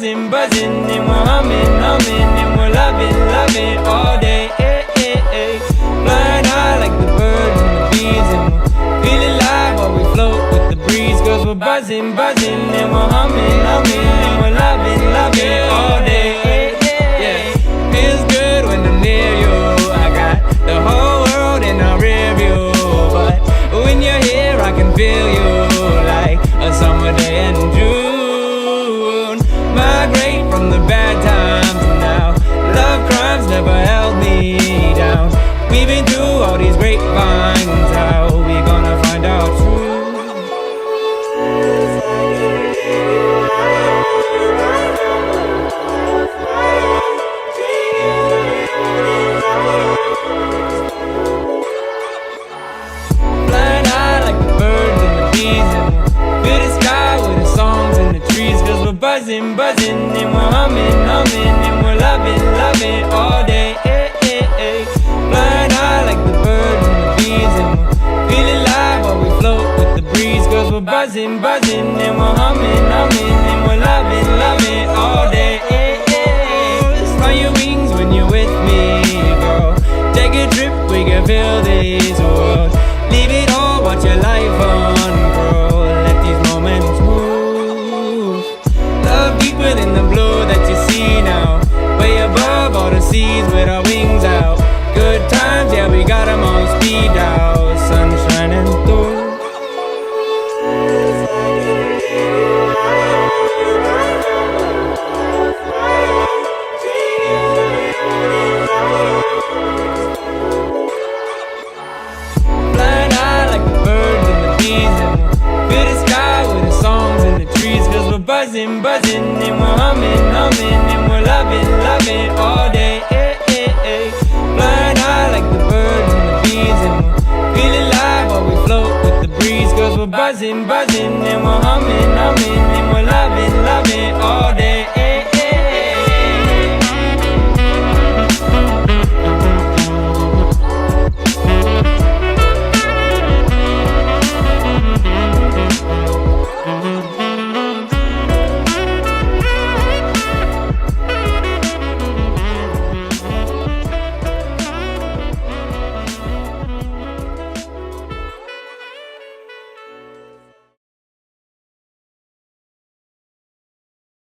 buzzing, buzzing, and we're humming, humming, and we're loving, loving all day. Flying high like the birds and the bees, and we're feeling alive while we float with the breeze. Cause we're buzzing, buzzing, and we're humming, humming, and we're loving, loving all day. Feels good when I'm near you. I got the whole world in our rear view, but when you're here I can feel you like a summer day in June. Migrate from the bad times now. Love crimes never held me down. We've been through all these grapevines. How we gonna find out truth? Flying high like the birds and the bees, and we'll fill the sky with the songs and the trees. Cause we're buzzing, buzzing, and we're humming, humming, and we're loving, loving all day. Flying high like the birds and the bees, and we're feeling alive while we float with the breeze. Cause we're buzzing, buzzing, and we're humming, humming, and we're loving, loving all day. Spread your wings when you're with me, girl. Take a trip, we can feel this world. Leave it all, watch your life unroll. Let these moments move. Love deeper than the blue that you see now. Way above all the seas with our wings out. Good times, yeah, we got them on speed out. Sun shining through. Flying high like the birds and the bees, and we'll fill the sky with the songs and the trees. Cause we're buzzing, buzzing, and we're humming, humming, and we're loving, loving all day. Flying high like the birds and the bees, and we're feeling alive while we float with the breeze. Cause we're buzzing, buzzing, and we're humming, humming, and we're loving, loving all day.